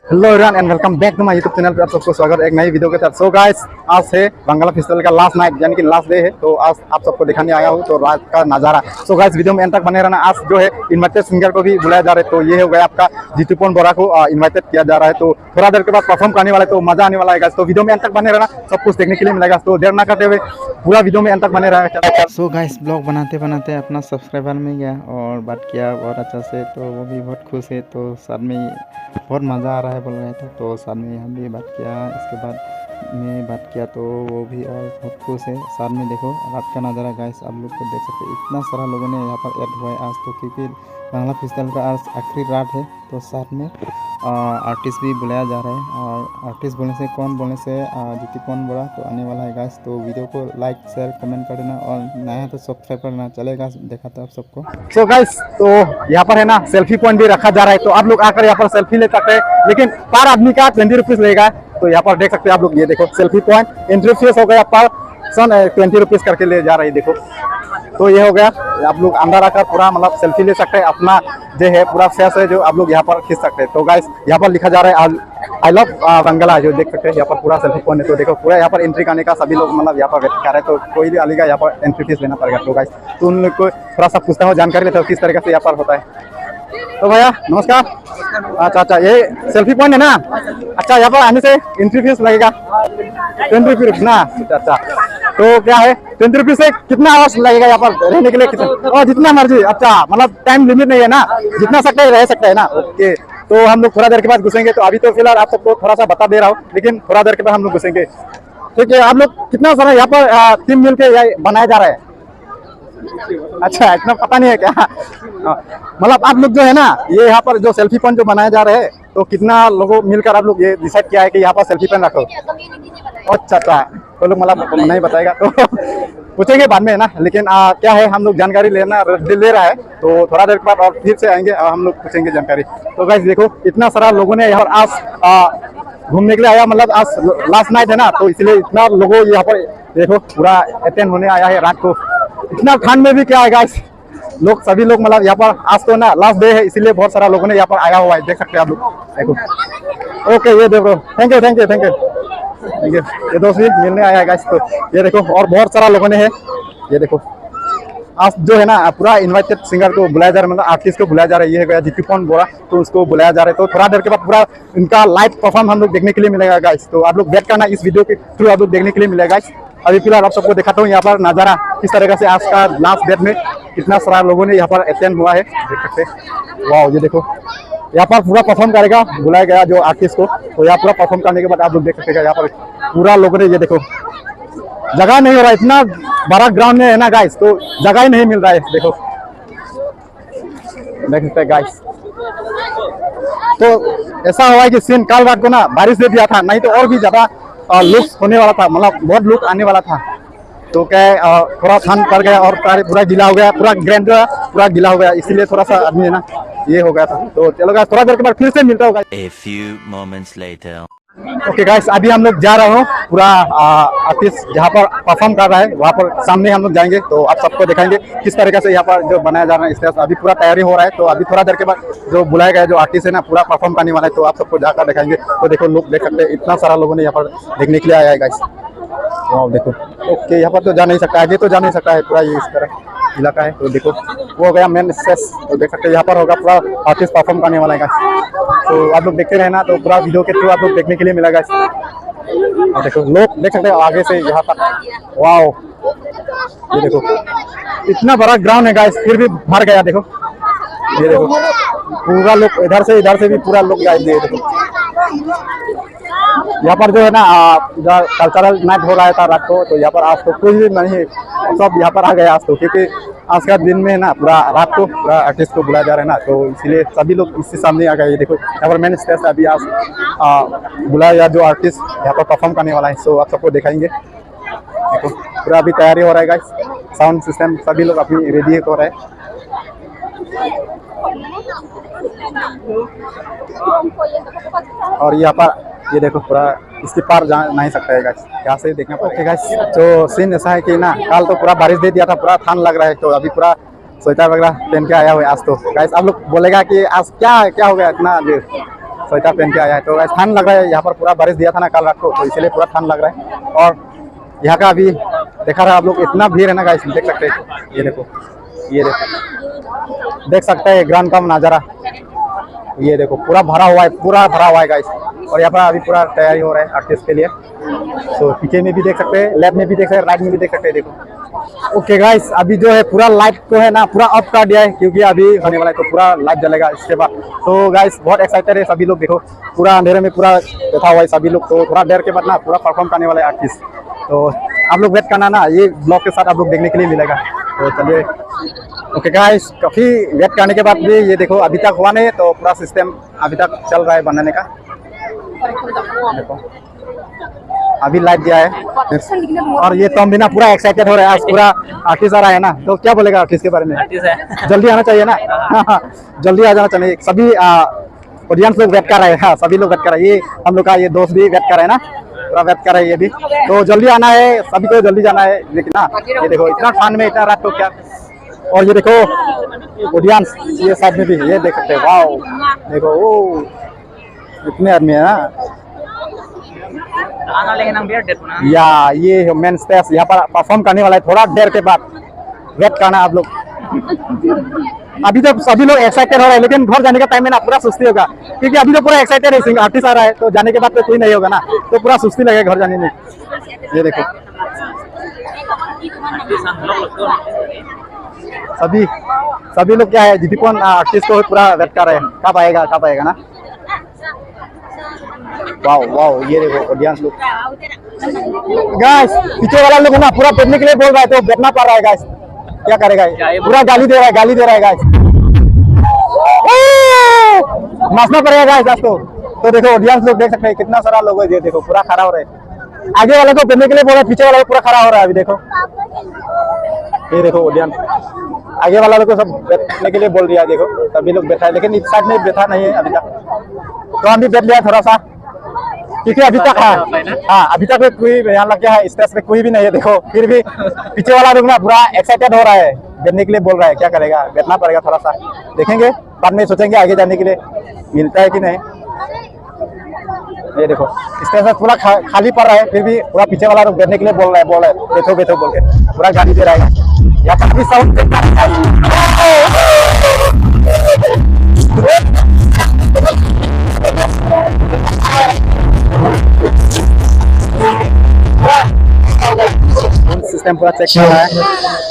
Hello everyone and welcome back to my YouTube channel पे आप सबको स्वागत है एक नई वीडियो के साथ। सो गाइस, आज है बंगाला फेस्टिवल का लास्ट नाइट यानी कि लास्ट डे है। तो आज आप सबको दिखाने आया हूँ तो रात का नज़ारा। सो गाइस, वीडियो में एंड तक बने रहना। आज जो है इन्वाइटेड सिंगर को भी बुलाया जा रहा है। तो ये हो गया आपका जीतूपन बोरा को इन्वाइटेड किया जा रहा है। तो थोड़ा देर के बाद परफॉर्म करने वाला है, तो मजा आने वाला है गाइस। तो वीडियो में एंड तक बने रहना, सब कुछ देखने के लिए मिलेगा। तो देर ना करते हुए पूरा वीडियो में एंड तक बने रहना। सो गाइस, ब्लॉग बनाते बनाते अपना सब्सक्राइबर मिल गया और बात किया बहुत अच्छा से, तो वो भी बहुत खुश है। तो साथ में बहुत मज़ा आ रहा है बोल रहे थे, तो साथ में हम भी बात किया। इसके बाद मैं बात किया तो वो भी और बहुत खुश है। साथ में देखो रात का नज़ारा गाइस, आप लोग को देख सकते हैं। इतना सारा लोगों ने यहाँ पर ऐड हुआ है आज, तो क्योंकि बांग्ला फेस्टिवल का आज आखिरी रात है। तो साथ में आर्टिस्ट भी बुलाया जा रहा है, और आर्टिस्ट बोलने से कौन बोलने से जीतूपन बोरा तो आने वाला है गाइस। तो वीडियो को लाइक शेयर कमेंट कर देना, और नया तो सब्सक्राइब करना। चलेगा, देखा था आप सबको। सो गाइस, तो यहाँ पर है ना सेल्फी पॉइंट भी रखा जा रहा है। तो आप लोग आकर यहाँ पर सेल्फी ले सकते हैं, लेकिन पर आदमी का 20 रुपीज लेगा। तो यहाँ पर देख सकते हैं आप लोग, ये देखो सेल्फी पॉइंट एंट्री फीस हो गया पर सन 20 रुपीज करके ले जा रही है। देखो, तो ये हो गया, आप लोग अंदर आकर पूरा मतलब सेल्फी ले सकते हैं। अपना जो है पूरा फेस है जो आप लोग यहाँ पर खींच सकते हैं। तो गाइस, यहाँ पर लिखा जा रहा है आई लव बंगला, जो देख सकते हैं यहाँ पर पूरा सेल्फी पॉइंट है। तो देखो पूरा यहाँ पर एंट्री करने का सभी लोग मतलब यहाँ पर वेट कर रहे हैं। तो कोई भी आएगा यहाँ पर एंट्री फीस लेना पड़ेगा। तो गाइस, तो उन लोग को थोड़ा सा पूछता हूँ, जानकारी लेता हूँ किस तरीके से यहाँ पर होता है। तो भैया नमस्कार। अच्छा, ये सेल्फी पॉइंट है ना? अच्छा, यहाँ पर आने से एंट्री फीस लगेगा 20 रुपीज ना? अच्छा, तो क्या है 20 रुपीज से कितना आवाज लगेगा यहाँ पर रहने के लिए? कितना और जितना मर्जी। अच्छा, मतलब टाइम लिमिट नहीं है ना, जितना सकते हैं रह सकते हैं ना? ओके, तो हम लोग थोड़ा देर के बाद घुसेंगे। तो अभी तो फिलहाल आप सबको थोड़ा सा बता दे रहा हूँ, लेकिन थोड़ा देर के बाद हम लोग घुसेंगे। ठीक है, आप लोग कितना सारा यहाँ पर टीम मिल के बनाया जा रहा है? अच्छा, इतना पता नहीं है क्या? मतलब आप लोग जो है ना, ये यहाँ पर जो सेल्फी पॉइंट जो बनाया जा रहा है, तो कितना लोगों मिलकर आप लोग ये डिसाइड किया है कि यहाँ पर सेल्फी पॉइंट रखो? अच्छा, तो लोग मतलब नहीं बताएगा तो पूछेंगे बाद में ना। लेकिन क्या है, हम लोग जानकारी ले रहा है। तो थोड़ा देर के बाद और फिर से आएंगे और हम लोग पूछेंगे जानकारी। तो गाइस देखो, इतना सारा लोगों ने यहाँ आज घूमने के लिए आया। मतलब आज लास्ट नाइट है ना, तो इसलिए इतना लोगों यहाँ पर देखो पूरा अटेंड होने आया है रात को। इतना ठंड में भी क्या है गाइस, लोग सभी लोग मतलब यहाँ पर आज तो ना लास्ट डे है, इसीलिए बहुत सारा लोगों ने यहाँ पर आया हुआ है। देख सकते हैं आप लोग, देखो। ओके, ये देखो, थैंक यू। ये दोस्त भी मिलने आया है गाइस। तो ये देखो, और बहुत सारा लोगों ने है। ये देखो, आज जो है ना पूरा इन्वाइटेड सिंगर को बुलाया जा रहा है, मतलब आर्टिस्ट को बुलाया जा रहा है। ये है गया जीतूपन बोरा, तो उसको बुलाया जा रहा है। तो थोड़ा देर के बाद पूरा इनका लाइव परफॉर्म हम लोग देखने के लिए मिलेगा गाइस। तो आप लोग वेट करना, इस वीडियो के थ्रू आप लोग देखने के लिए मिलेगा गाइस। अभी फिलहाल आप सबको दिखाता हूँ यहाँ पर नज़ारा किस तरीके से आज का लास्ट डेट में कितना सारा लोगों ने यहाँ पर अटेंड हुआ है। देख सकते हैं, वाह, ये देखो यहाँ पर पूरा परफॉर्म करेगा बुलाया गया जो आर्टिस्ट को। तो यहाँ पूरा परफॉर्म करने के बाद आप लोग देख सकते हैं यहाँ पर पूरा लोगों ने, ये देखो जगह नहीं हो रहा है, इतना बड़ा ग्राउंड में है ना गाइस, तो जगह ही नहीं मिल रहा है। देखो, देख सकते हैं गाइस। तो ऐसा हुआ है कि सीन कल रात को ना बारिश दे दिया था, नहीं तो और भी ज्यादा लुक होने वाला था, मतलब बहुत लुक आने वाला था। तो क्या थोड़ा ठंड पड़ गया और पूरा गीला हो गया, पूरा ग्राउंड पूरा गीला हो गया, इसीलिए थोड़ा सा आदमी है ना ये हो गया था। तो चलो गाइस, थोड़ा देर के बाद फिर से मिलता होगा। A few moments later. Okay guys, अभी हम लोग जा रहे हो पूरा आर्टिस्ट जहाँ पर परफॉर्म कर रहा है वहाँ पर सामने हम लोग जाएंगे। तो आप सबको दिखाएंगे किस तरीके से यहाँ पर जो बनाया जा रहा है स्टेज। अभी पूरा तैयारी हो रहा है। तो अभी थोड़ा देर के बाद जो बुलाया गया जो आर्टिस्ट है ना पूरा परफॉर्म करने वाला है। तो आप सबको जाकर दिखाएंगे। तो देखो, लोग देख सकते हैं, इतना सारा लोगों ने यहाँ पर देखने के लिए आया है गाइस। वाह, देखो। ओके, यहाँ पर तो जा नहीं सकता, आगे तो जा नहीं सकता है, पूरा ये इस तरह इलाका है। तो देखो, वो हो गया मेन स्टेज। तो देख सकते हैं यहाँ पर होगा पूरा आर्टिस्ट परफॉर्म करने वाला है गाइस। तो आप लोग देखते रहना, तो पूरा वीडियो के थ्रू आप लोग देखने के लिए मिलेगा। देखो, लोग देख सकते हैं आगे से यहाँ तक। वाह, ये देखो इतना बड़ा ग्राउंड है गाइस, फिर भी भर गया। देखो, ये देखो पूरा लोग इधर से भी पूरा लोग गए। देखो यहाँ पर जो है ना कल्चरल नाइट हो रहा था रात को। तो यहाँ पर आज तो कोई भी नहीं, सब यहाँ पर आ गया आज तो, क्योंकि आज का दिन में है ना पूरा रात को पूरा आर्टिस्ट को बुलाया जा रहा है ना, तो इसलिए सभी लोग इससे सामने आ गए। ये देखो, यहाँ पर मेन स्टेज अभी आज बुलाया जो आर्टिस्ट यहाँ पर परफॉर्म करने वाला है। सो आप सबको दिखाएंगे। देखो, पूरा अभी तैयारी हो रहा है गाइस, साउंड सिस्टम सभी लोग अभी रेडी हो रहा है। और यहाँ पर ये देखो पूरा इसके पार जा नहीं सकता है गाइस, यहाँ से देखना पड़ेगा गाइस। तो सीन ऐसा है कि ना कल तो पूरा बारिश दे दिया था, पूरा ठंड लग रहा है। तो अभी पूरा स्वेटर वगैरह पहन के आया हुआ है आज। तो गाइस आप लोग बोलेगा कि आज क्या क्या हो गया इतना देर, स्वेटर पहन के आया है। तो ठंड लग रहा है, यहाँ पर पूरा बारिश दिया था ना कल रात को, तो इसलिए पूरा ठंड लग रहा है। और यहाँ का अभी देखा रहा आप लोग, इतना भीड़ है ना गाइस, देख सकते हैं। ये देखो, ये देखो, देख सकते हैं ग्राउंड का नज़ारा। ये देखो पूरा भरा हुआ है, पूरा भरा हुआ है गाइस। और यहाँ पर अभी पूरा तैयारी हो रहा है आर्टिस्ट के लिए। तो पीछे में भी देख सकते हैं, लेफ्ट में भी देख सकते हैं, राइट में भी देख सकते हैं। देखो ओके गाइस, अभी जो है पूरा लाइट को है ना पूरा ऑफ कर दिया है, क्योंकि अभी होने वाला है, तो पूरा लाइट जलेगा इसके बाद। तो गाइस बहुत एक्साइटेड है सभी लोग। देखो पूरा अंधेरे में पूरा बैठा हुआ है सभी लोग। तो थोड़ा देर के बाद ना पूरा परफॉर्म करने वाला है आर्टिस्ट। तो आप लोग वेट करना ना, ये ब्लॉग के साथ आप लोग देखने के लिए मिलेगा। तो चलिए ओके गाइस, काफ़ी वेट करने के बाद भी ये देखो अभी तक हुआ नहीं, तो पूरा सिस्टम अभी तक चल रहा है बनाने का। देखो अभी लाइट दिया है। और ये तो बिना पूरा एक्साइटेड हो रहा है, आज पूरा आर्टिस्ट आ रहा है ना। तो क्या बोलेगा आर्टिस्ट के बारे में? जल्दी आना चाहिए ना। जल्दी आ जाना चाहिए। सभी ऑडियंस लोग वेट कर रहे हैं। हाँ, सभी लोग वेट कर रहे हैं। ये हम लोग का ये दोस्त भी वेट कर रहे हैं ना, पूरा वेट कर रहे हैं ये भी। तो जल्दी आना है, सभी को जल्दी जाना है। लेकिन ना ये देखो इतना ठंड में, इतना रात को क्या। और ये देखो ऑडियंस ये साइड में भी, ये देख सकते हैं। वाओ देखो, ओ इतने आदमी है ना। या ये मेन स्टेज यहाँ पर परफॉर्म करने वाला है। थोड़ा देर के बाद वेट करना आप लोग। अभी तो सभी लोग एक्साइटेड हो रहे हैं, लेकिन घर जाने का टाइम में ना पूरा सुस्ती होगा, क्योंकि अभी तो पूरा एक्साइटेड है, सिंगर आर्टिस्ट आ रहा है। तो जाने के बाद तो कोई नहीं होगा ना, तो पूरा सुस्ती लगेगा घर जाने में। ये देखो सभी लोग क्या है, जीपीकॉन आर्टिस्ट को पूरा वेट कर रहे हैं, कब आएगा ना। वाओ वाओ, ये देखो ऑडियंस लोग। गाइस पीछे वाला लोग ना पूरा बैठने के लिए बोल रहा है, तो बैठना पड़ रहा है गाइस। क्या करेगा, पूरा गाली दे रहा है गाइस। नाचना पड़ेगा गाइस आज तो देखो ऑडियंस लोग देख सकते हैं, कितना सारा लोग है। ये देखो पूरा खड़ा हो रहे हैं। आगे वाले को बैठने के लिए बोल रहा है, पीछे वाला पूरा खड़ा हो रहा है। अभी देखो ये देखो ऑडियंस, आगे वाला लोग को सब बैठने के लिए बोल दिया। देखो सभी लोग बैठा है, लेकिन इस साइड में बैठा नहीं है अभी तक। तो हम भी बैठ लिया थोड़ा सा, क्योंकि अभी तक अभी तक कोई यहाँ लग गया है, स्टेज पे कोई भी नहीं है। देखो फिर भी पीछे वाला लोग ना पूरा एक्साइटेड हो रहा है, बैठने के लिए बोल रहा है। क्या करेगा, बैठना पड़ेगा थोड़ा सा, देखेंगे बाद में सोचेंगे आगे जाने के लिए मिलता है कि नहीं। ये देखो स्टेज पूरा खाली पड़ रहा है, फिर भी पूरा पीछे वाला लोग बैठने के लिए बोल रहा है बैठो बोल के पूरा गाली दे रहा है। यहाँ पर भी साउंड सिस्टम पूरा चेक कर रहा है,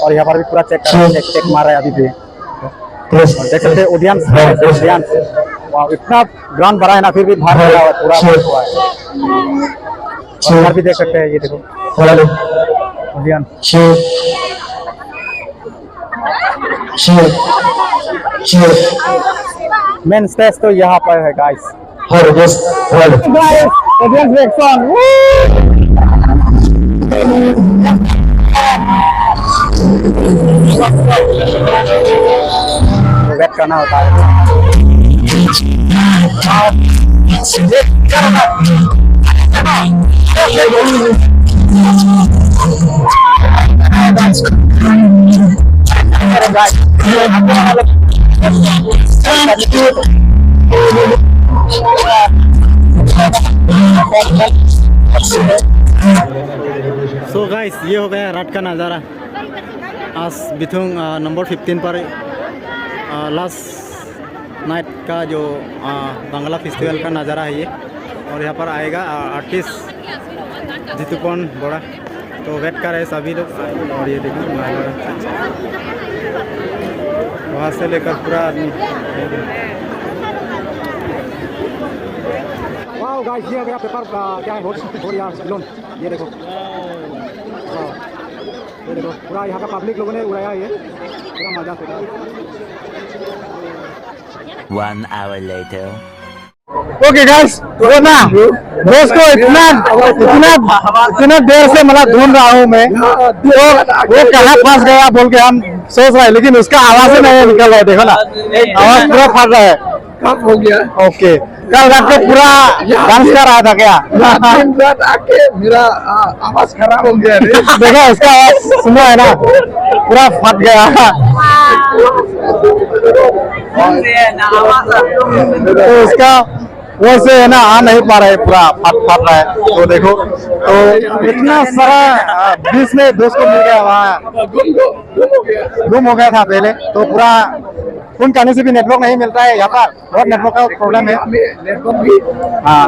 और यहाँ पर भी पूरा चेक कर रहा है, चेक मार रहा है अभी भी। देख सकते हैं ऑडियंस, इतना ग्राउंड भरा है ना, फिर भी बाहर लगा हुआ पूरा हुआ है। और यहाँ भी देख सकते हैं, ये देखो ऑडियंस। मेन स्टेज तो यहाँ पर है गाइस। ऑडियंस रिएक्शन वेट करना होता है। सो गाइस, ये हो गया रात का नज़ारा। आज बिथुंग नंबर 15 पर लास्ट नाइट का जो बांग्ला फेस्टिवल का नज़ारा है ये। और यहाँ पर आएगा आर्टिस्ट जीतूपन बड़ा, तो वेट कर रहे सभी लोग। और ये देखो वहाँ से लेकर पूरा आदमी। वाओ गाइस, ये हो गया पेपर क्या है लोन। ये देखो ये देखो पूरा यहाँ का पब्लिक लोगों ने उड़ाया, ये पूरा मजा से। 1 hour later. ओके गाइस, तो ना दोस्त को इतना देर से मतलब ढूंढ रहा हूँ मैं, तो वो कहाँ फंस गया बोल के हम सोच रहे हैं, लेकिन उसका आवाज ही नहीं निकल रहा है। देखो ना आवाज पूरा फट रहा है। कब हो गया? ओके, कल रात को पूरा डांस कर रहा था क्या? रात आके मेरा आवाज खराब हो गया। देखो उसका आवाज सुना है ना, पूरा फट गया। तो उसका वो से है ना आ नहीं पा रहा है, पूरा फट फट रहा है। तो देखो, तो इतना सारा बीच में दोस्त को मिल गया, वहाँ गुम हो गया था पहले, तो पूरा फोन करने से भी नेटवर्क नहीं मिलता है यहाँ पर, बहुत नेटवर्क का प्रॉब्लम है। नेटवर्क भी हाँ,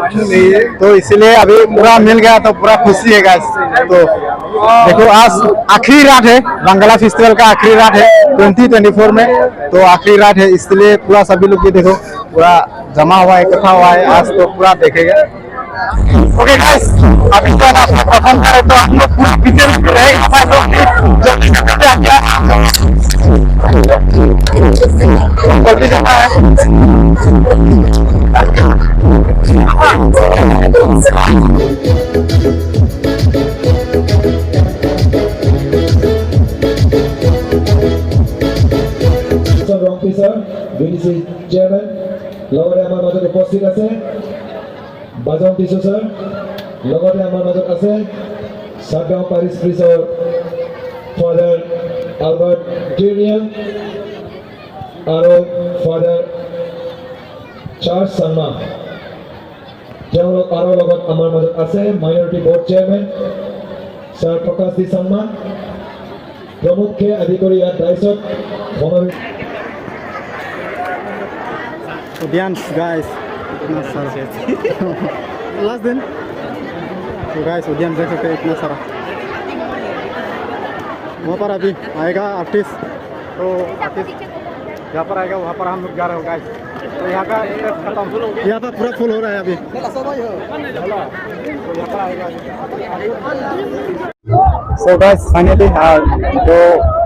तो इसीलिए अभी पूरा मिल गया, तो पूरा खुशी है गाइस। तो देखो आज आखिरी रात है, बंगला फेस्टिवल का आखिरी रात है 2024 में, तो आखिरी रात है, इसलिए पूरा सभी लोग ये देखो पूरा जमा हुआ है, इकट्ठा हुआ है, आज तो पूरा देखेगा। ओके गाइस, अभी तो ना परफॉर्म करे तो हम लोग पूरा डिटेल्स में रहेगा हमारे लोग की जो गलती करना है। রং পিছাৰ বিডিসি চেয়ারম্যান লগতে আমাৰ মাজত উপস্থিত আছে বাজাও টিছু স্যার, লগতে আমাৰ মাজত আছে সাতগাঁও পারিশ প্রিজৰ ফাদার আলবার্ট জুনিয়র আৰু ফাদার চার্লস শৰ্মা। তেওঁলোক আৰু লগত আমাৰ মাজত আছে মাইনৰিটি বোর্ড চেয়ারম্যান স্যার প্ৰকাশ দি শৰ্মা प्रमुखे आदि কৰি ইয়াত দায়িত্বত সমাবেশ। ऑडियंस गाइस इतना सारा लास्ट दिन, तो गाइस ऑडियंस देख सकते हैं इतना सारा। वहाँ पर अभी आएगा आर्टिस्ट, तो आर्टिस्ट जहाँ पर आएगा वहाँ पर हम लोग जा रहे हो गाइस। तो यहाँ का खत्म, यहाँ पर पूरा फुल हो रहा है अभी, तो यहाँ पर आएगा। सो गाइस फाइनली जो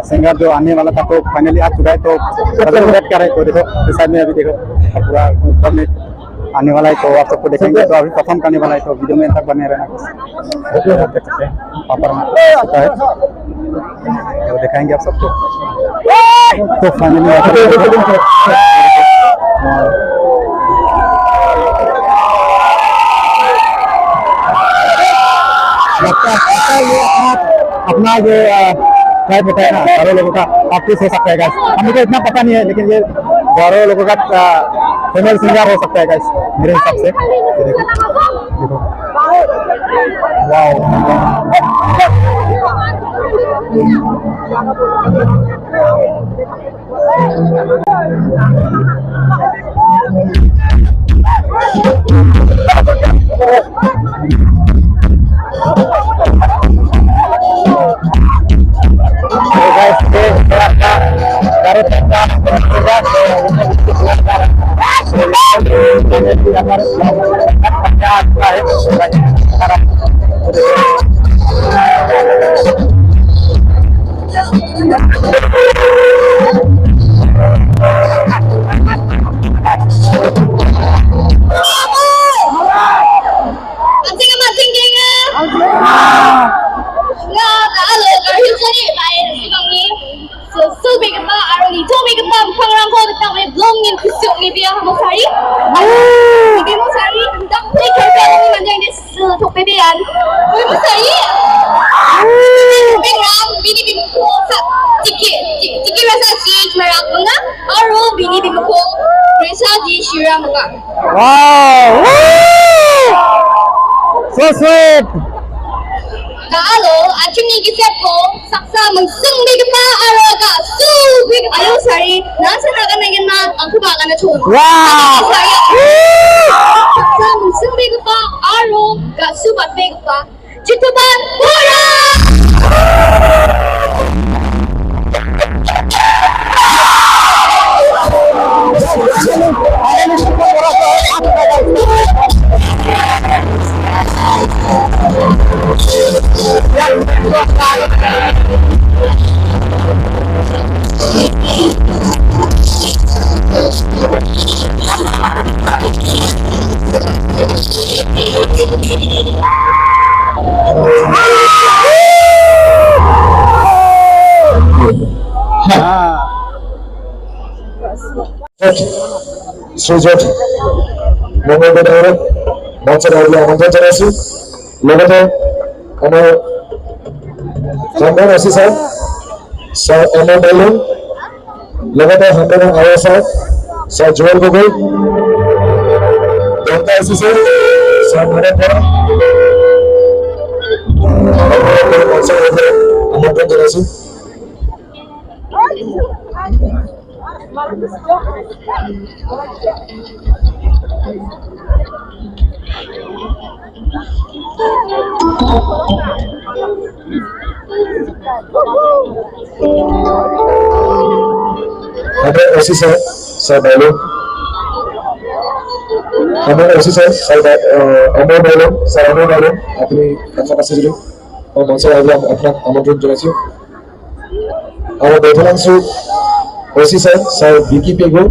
सिंगर जो आने वाला था तो फाइनली आ चुका है, तो वेट कर रहे हैं। तो देखो इस साइड में अभी देखो पूरा ऊपर में आने वाला है, तो आप सबको देखेंगे। तो अभी परफॉर्म करने वाला है, तो वीडियो में तक बने रहना। देख सकते हैं पापड़ में है, तो दिखाएंगे आप सबको। तो फाइनली अपना जो ट्राइब होता है ना गारो लोगों का, आर्टिस्ट हो सकता है गाइस। हमें तो इतना पता नहीं है, लेकिन ये गारो लोगों का फीमेल सिंगर हो सकता है गाइस मेरे हिसाब से। ये देखो देखो, wow wow, so sweet. Kalau acungi gisepo saksa mengsengbi kepa araga su big ayo sari nasa naga nagin na aku baga na chon. Wow, saksa mengsengbi kepa araga su bat big kepa cituban pura. Shrijut মঙ্গলদা direct মঞ্চের আগে আমন্ত্রণ জানাচ্ছি। লগতে আমার হামদান আসি sir, sir M M বেলুন, লগতে হামদান আয়া স্যার, স্যার জুয়েল গগৈ, বংকা আহিছে স্যার মানে আমন্ত্রণ জানাইছো আমরা এসি স্যার স্যার ডায়লগ আমরা এসি স্যার স্যার অমর ডায়লগ স্যার অমর ডায়লগ আপনি কাছে যদি মঞ্চে আসলে আপনার আমন্ত্রণ জানাইছি আমার Bethlangshu OC sir sir Bikki Pegu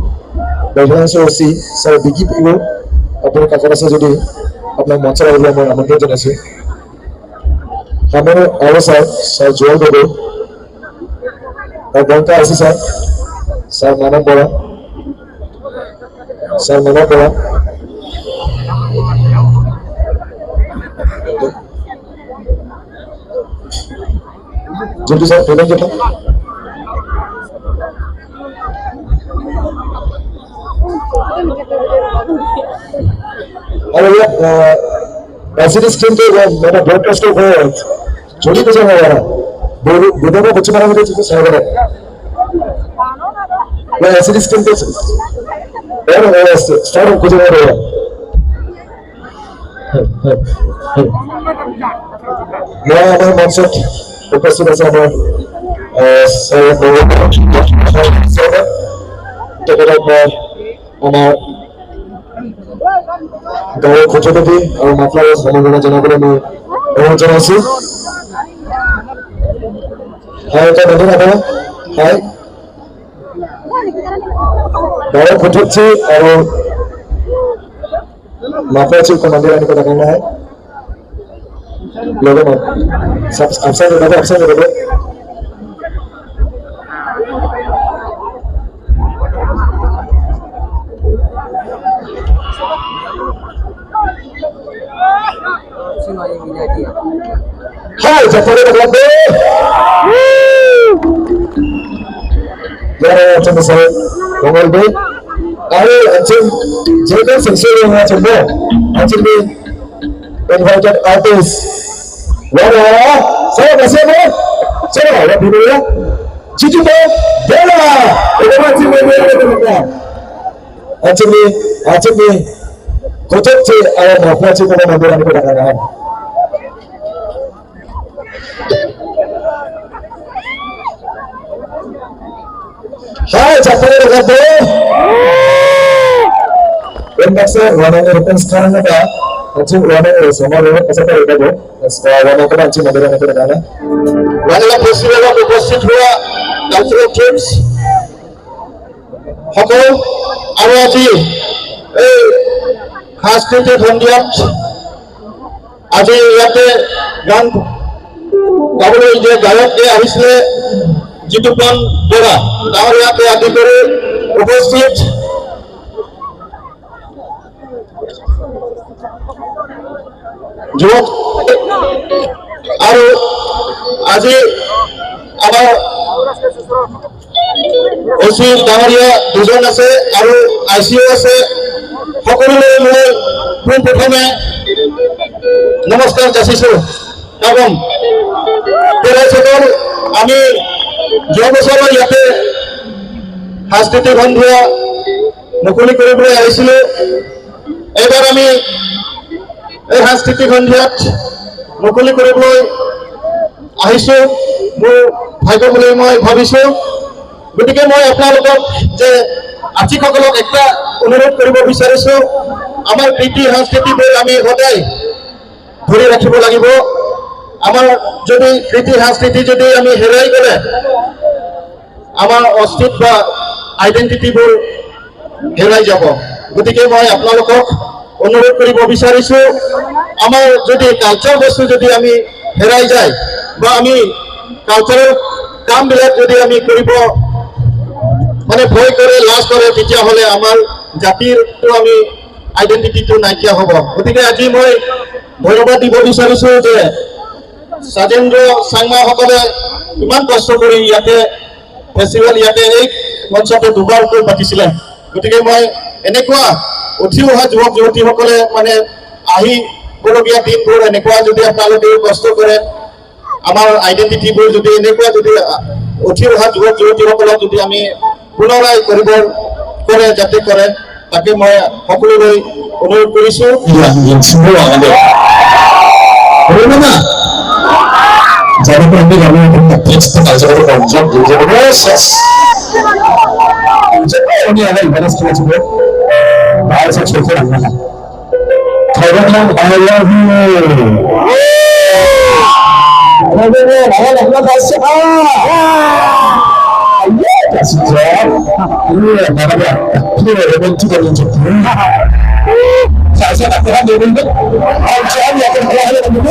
Bethlangshu OC sir Bikki Pegu আপনি কাছে যদি আপনার মঞ্চে আসলে আমার আমন্ত্রণ জানাইছি আমার আরো স্যার স্যার জোয়াল গগৈ বংকা আসি স্যার স্যার মানব বরা স্যার মানব বরা স্যার পেমেন্ট যেটা আর एलसीडी स्क्रीन पे मेरा ब्रॉडकास्ट हो छोटी तो जाना वाला दोनों को बच्चे बना मुझे चीजें सही बने मैं एलसीडी स्क्रीन पे और स्टार्ट कुछ नहीं रहा मैं हमारे मानसिक उपस्थित ऐसा हमारे तो मेरा हमारे गाँव खुचुपति और माफला समझना जनाबले में और जनासी हाय तो बंदे ना हाय गाँव खुचुपति और माफला चीज को मंदिर आने को लगाना है लोगों में सब अफसर बता Hai, Japone berlaku. Ya, macam saya ngomong deh. Ayo, macam jangan sensitif macam tu. Macam ni invited artist. Wala, saya masih ada. Saya ada di mana? Cici tu, Bella. Ini macam ni. Macam ni. Kocok sih, ayam apa sih kalau nanti aku datang. Hai, Japone berlaku. Indonesia, warna Eropa sekarang ada. Macam warna semua orang pasal ada tu. Warna apa macam nanti aku datang. Warna festival of उपस्थित हुआ cultural teams. Hamo, Awaji. সাংস্কৃতিক সন্ধিয়াত আজি ইয়াতে গান গাবলৈ যে গায়ক আহিছিলে জিতুপন বৰা তাৰ ইয়াতে আদি কৰি উপস্থিত যুৱক আৰু আজি আমাৰ ওচি ডাঙৰীয়া দুজন আছে আৰু আইচিও আছে সকলোলৈ মই পোনপ্ৰথমে নমস্কাৰ যাচিছোঁ কাৰণ তেখেতসকল আমি যোৱা বছৰৰ ইয়াতে সাংস্কৃতিক সন্ধিয়া মুকলি কৰিবলৈ আহিছিলোঁ এইবাৰ আমি এই সাংস্কৃতিক সন্ধিয়াত মুকলি কৰিবলৈ আহিছোঁ মোৰ ভাগ্য বুলি মই ভাবিছোঁ গতিকে মই আপোনালোকক যে আৰ্থিকসকলক একটা অনুৰোধ কৰিব বিচাৰিছোঁ আমাৰ কৃতি সংস্কৃতিবোৰ আমি সদায় ধৰি ৰাখিব লাগিব আমাৰ যদি কৃতি সংস্কৃতি যদি আমি হেৰাই গ'লে আমাৰ অস্তিত্ব বা আইডেন্টিটিবোৰ হেৰাই যাব গতিকে মই আপোনালোকক অনুৰোধ কৰিব বিচাৰিছোঁ আমাৰ যদি কালচাৰ বস্তু যদি আমি হেৰাই যায় বা আমি কালচাৰৰ কামবিলাক যদি আমি কৰিব মানে ভয় কৰে লাজ কৰে তেতিয়াহ'লে আমাৰ জাতিৰটো আমি আইডেন্টিটিটো নাইকিয়া হ'ব গতিকে আজি মই ধন্যবাদ দিব বিচাৰিছোঁ যে সাজেন্দ্ৰ চাংমাসকলে ইমান কষ্ট কৰি ইয়াতে ফেষ্টিভেল ইয়াতে এই মঞ্চতে দুবাৰকৈ পাতিছিলে গতিকে মই এনেকুৱা উঠি অহা যুৱক যুৱতীসকলে মানে আহিবলগীয়া দিনবোৰ এনেকুৱা যদি আপোনালোকে কষ্ট কৰে আমাৰ আইডেণ্টিটিবোৰ যদি এনেকুৱা যদি উঠি অহা যুৱক যুৱতীসকলক যদি আমি পুনৰাই কৰে যাতে কৰে তাকে মই সকলোলৈ অনুৰোধ কৰিছোঁ Jangan berhenti kami untuk kita jangan konjak jangan proses. Ini ada ibadah sekolah juga. Bahasa sekolah mana? Thailand Allah. Thailand Allah kasih. Ayah kasih jawab. Iya, mana? Ini orang juga menjadi. Saya nak tahan dulu. Jangan yang terlalu dulu.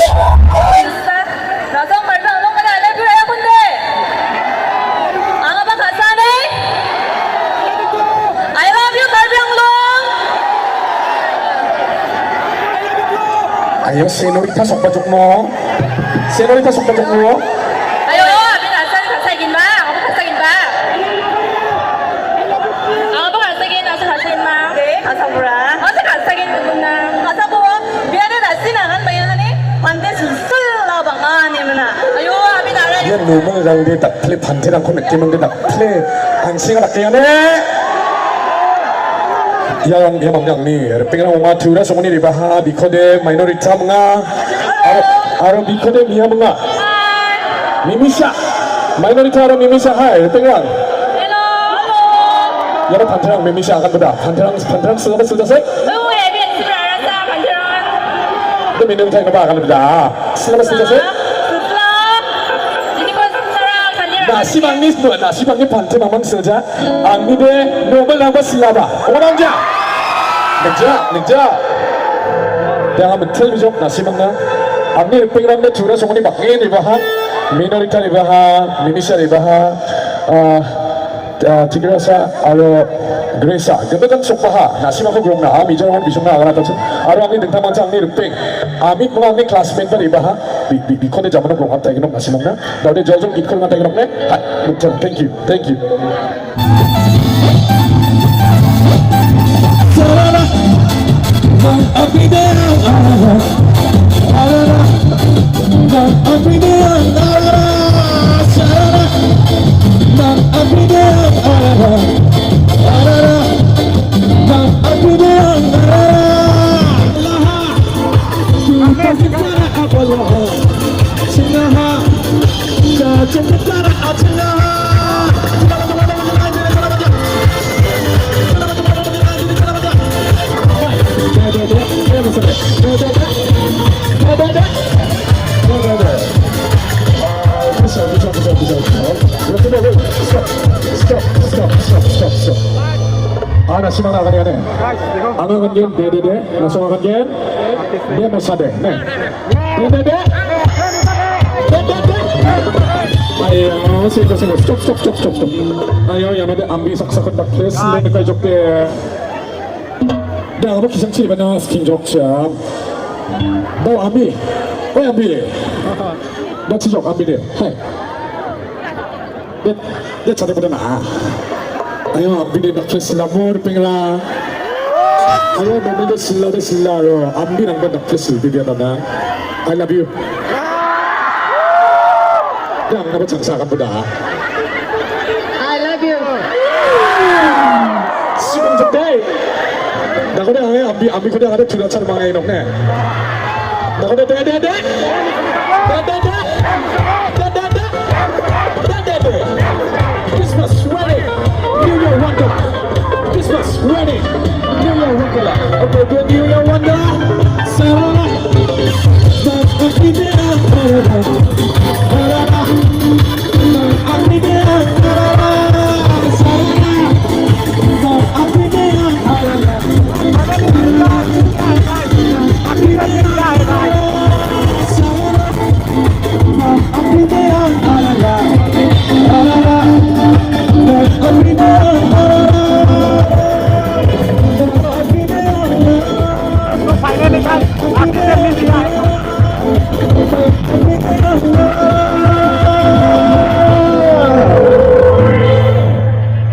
나성 발표 안 먹으면 안 해줘요, 근데! 아가봐 가사네? I love you, 달병롱! Ayo senorita sok bajok mo. Senorita sok bajok mo. 아유, 아빈 아싸니 가사이긴 마! 아가봐 가사이긴 마! 아가봐 가사이긴, 아싸 가사이긴 마! 네, 가사 보라. 아싸 가사이긴 누구나. 가사 보고, 미안해, 나씨 나간 바야하니? 반대 술라 방아니면아. 아유, 아빈 알아니. Yan lumang lang di tak play pantirang ko nagtimang di tak play ang singa nakaya ne. Yang mamnyang ni, pengen mga tura sa muni riba ha bikode minority mga aro bikode miya mga mimisha minority aro mimisha ha pengen. Hello! Yan pantirang mimisha akan beda pantirang sudah selesai. 아유, 애비 집을 알았어, 반지랑. Itu minum tayo na ba akan beda. Selesai. Nasi bangis tu, nasi bangis pantai mamang saja. Angni de normal nama siapa? Orang dia. Negja. Dia betul bijak nasi bangga. Angni pengiran de curah semua ni bagian di bawah, minorita di bawah, minisha di bawah, tiga rasa, alo Gresa, kebetulan sopaha, nasi makan belum na, ami jangan bisa na agar atas. Aro angni tentang macam angni rupeng, ami pun angni classmate pada ibaha, bikon de zaman belum hantar inom nasi makan. Dah de jauh bikon hantar inom ne, betul, thank you. Stop. Nasi mana akan dia? Anu akan dia, dede, langsung akan dia mau sadar, dede. Ayo, stop. Ayo, yang ada ambil sak-sakan tak kes, lain kaya jok dia. Dah, apa kisah ciri mana skin jok siap? Dah ambil, dah ciri jok ambil dia, hai. Dia cari pada mana? Ayo, ambil dia nak kes lamur penglah. Ayo, benda sila ro. Ambil nang nak kes dia tanda. I love you. Jangan apa cakap pada. I love you. Siapa jadi? Dah kau dah ambil kau dah ada curhat cara mangai nok ne. Dah kau dah dede. Christmas wedding, New Year wonder. Christmas wedding, New Year wonder. Okay, good New Year wonder. Sarah,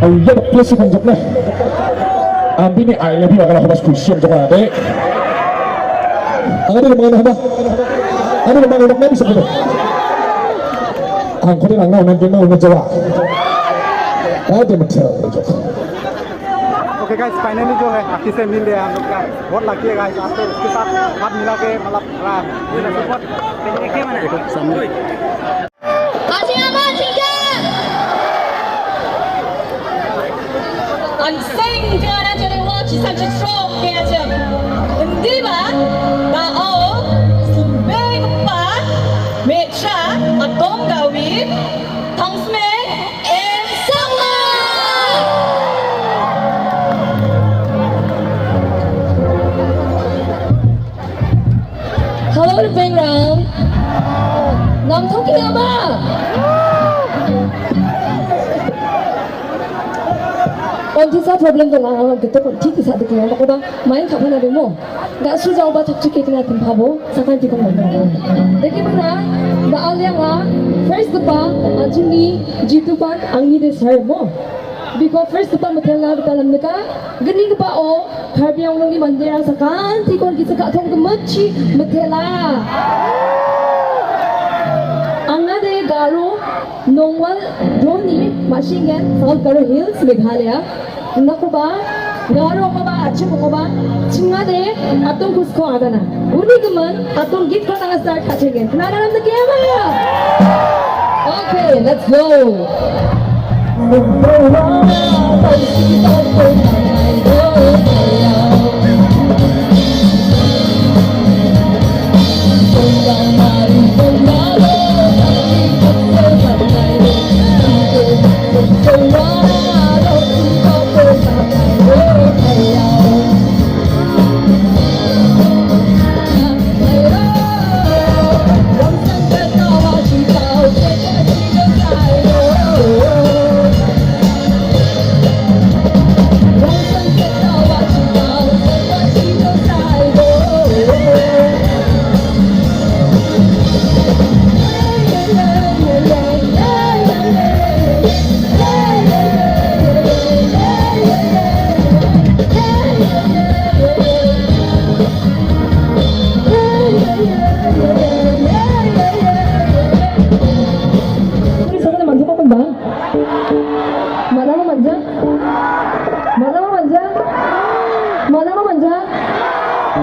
Ayo, plus sepanjang Ambi ni I love you akan habas kusyam jauh ada. Ada yang mengenai apa? Ada yang mengenai apa bisa betul? Angkut yang nggak nanti mau menjawab. Ada betul. Okay guys finally जो है आखिर से मिल गया हम लोग का बहुत lucky है गाइस आपको इसके साथ हाथ मिला के मतलब देखो सामने Ang sing tiada jadi watch saja strong kaya hindi ba tao subeng pa mecha atong gawin tangsme and sama. Hello the background. Nam talking about. 언제사 프로블em 랑 그때 티티 사드게요. 그거다 많이 가만나 되모. 나 수자오바 접촉해 같은 바보 사간 지금 만나. 내게 보나 나 알량아 first 바 아중이 지투바 앙니데 살모. Because first 바 못해라 비탈람니까 gani ba o karbiang longi mandira sakan tikon kita ka thong kemachi 못해라. angade garo nongwal droni machine South Garo Hills Meghalaya naku ba garo ko ba achu ko ba chingade atong kusko agana uni gaman atong git ko tanga start kachegen nagaram na kema. Okay, let's go.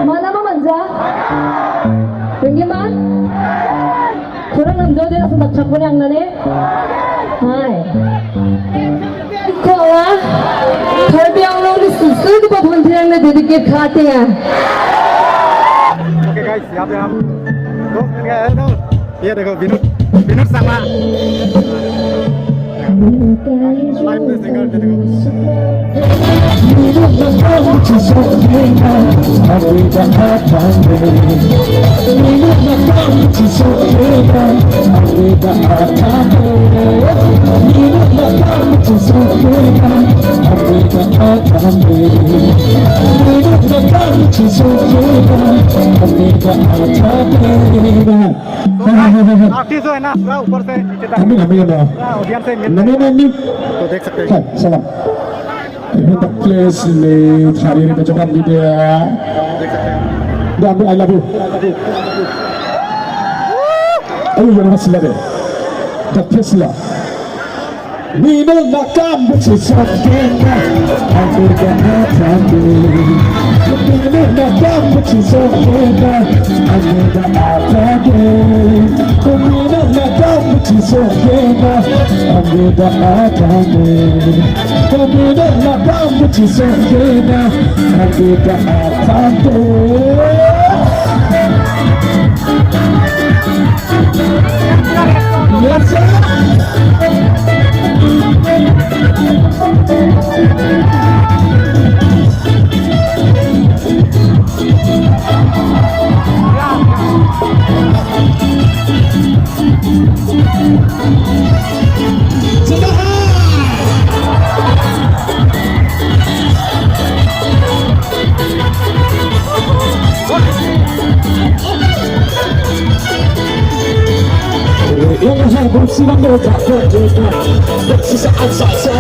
Mana manja? Bagaimana? Kurang namjo dia langsung tak campur yang nane. Hai. Ikawa, terbi ang long susu di bawah bunyi yang dedicate खाते हैं. Okay guys यहाँ पे हम दोस्त मिल गए हैं दोस्त ये देखो विनोद शर्मा लाइव में सिंगर देखो आर्टिस्ट जो है ना पूरा ऊपर से नीचे तक ऑडियंस से मिल तो देख सकते हैं salam. Hendak place le hari ini bercakap di dia. Dan I love you. Ayo yang masih ada. Tak Tesla. Minum nakam bersama kita. Aku jangan sampai. Minum nakam bersama kita. Aku jangan sampai. Minum nakam bersama kita. Aku jangan sampai. Minum nakam bersama kita. Aku jangan sampai. Yes, sir. Yang harus silang tak berjaya, sesaat saja.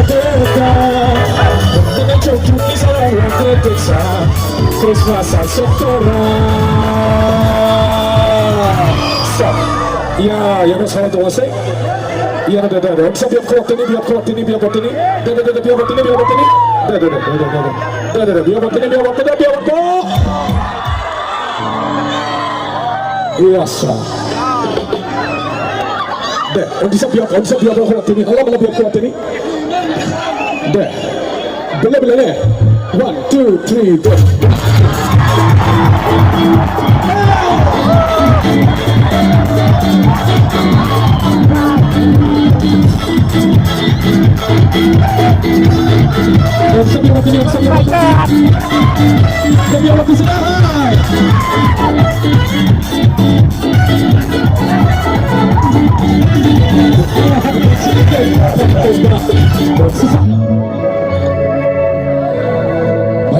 Dengan cucu kisah yang terpeksa Krismasan sektora Stop Ya, yang salah tu wasai Ya, dah Bisa biar kuat ini, biar kuat ini Dah, biar kuat ini, biar kuat ini Dah, biar kuat ini Iya, sah Dah, bisa biar kuat ini Alam biar kuat ini Dah Bila 1, 2, 3, go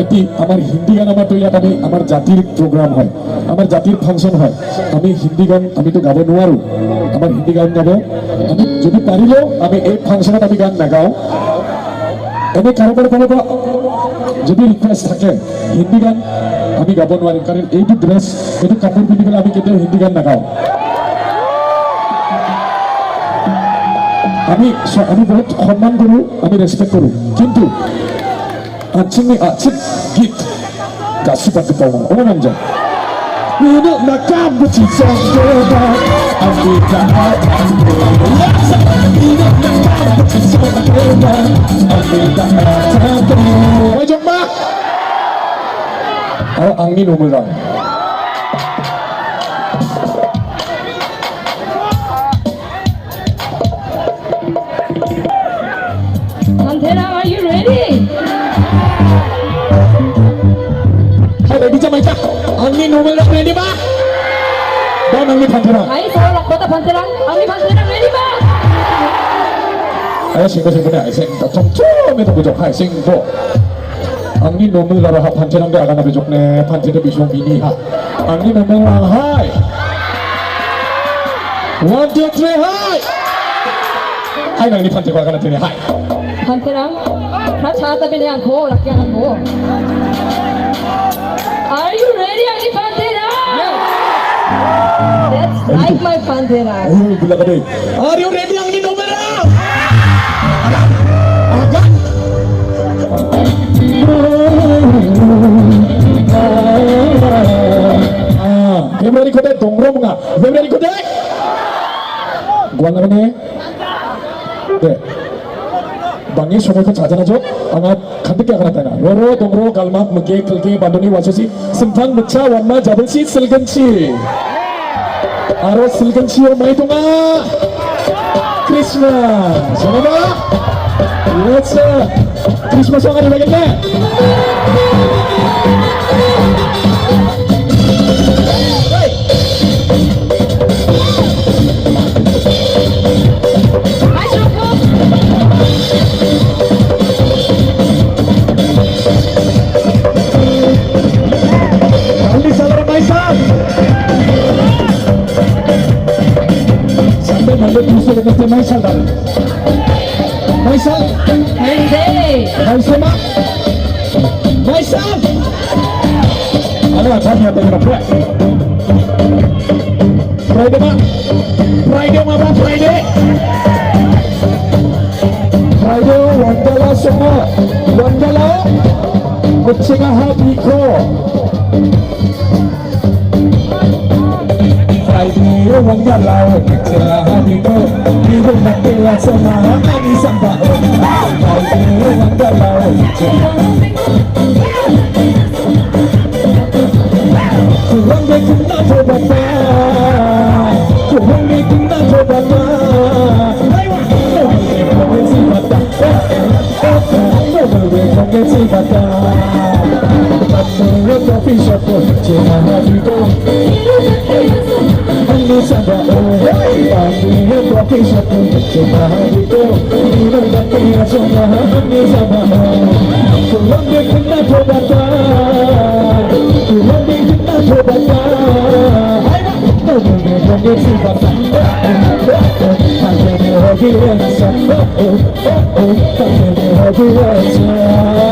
ভাইটি আমার হিন্দি গান আমার তৈরি আমি আমার জাতির programme হয় আমার জাতির ফাংশন হয় আমি হিন্দি গান আমি তো গাব নোৱাৰো আমার হিন্দি গান গাব আমি যদি পাৰিলেও আমি এই ফাংশনত আমি গান নাগাওঁ এনে কাৰোবাৰ ফালৰ পৰা যদি ৰিকুৱেষ্ট থাকে হিন্দি গান আমি গাব নোৱাৰিম কাৰণ এইটো ড্ৰেছ এইটো কাপোৰ পিন্ধি পেলাই আমি কেতিয়াও হিন্দি গান নাগাওঁ আমি বহুত সম্মান কৰোঁ আমি ৰেছপেক্ট কৰোঁ কিন্তু 아침 git 가수밖에 떠오르는 어머 남자 너는 나 깜붙이 썩어봐 아프리카 너는 나 깜붙이 썩어봐 아프리카 왜 정말 앙리 노물랑 Pantera, are you ready? ready Jamaica Angni Nomelong ready ba? Doon Angni Pantera Ayo salah kota Pantera, Angni Pantera ready ba? Ayo singko na sing tong chom ito bujok hai sing bo Angni Nomelong ha Pantera ga aga na bujok ne Pantera bisong bini ha Angni Nomelong hai 1 2 3 hai Hai Angni Pantera aga na tini hai Pantera, rasa tapi ni aku laki aku. Are you ready, Angni Pantera? That's like my Pantera. Oh, bila ka deh. Are you ready Angni Nomelong? Aga Februari ko deh dongrom nga Februari ko deh Gua ngarane deh 방에 소모코 자자나죠? 아마 간득게 아가나타나 로로 동로 갈막 므게 클게 반도니 와소시 승탄 무차 완마 자블시 슬근치 아로 슬근치요 마이동아 크리스마스 전화봐 예스 크리스마스 왕아리 되겠네 Maisal dan Maisal Maisal Maisal ada acaranya dengan Friday ma Friday wandala semua wandala kucing habiko Friday wandala kucing habiko hidup nanti sama ani samba Friday wandala kurang dekuna jobata kurang dekuna jobata ayo si bata si bata Patro coffee shop cina habito Ani samba Patro coffee shop cina habito Hidup nanti sama ani samba kurang dekuna jobata kurang dekuna jobata Ayo si bata Patro hobi rasa Patro hobi rasa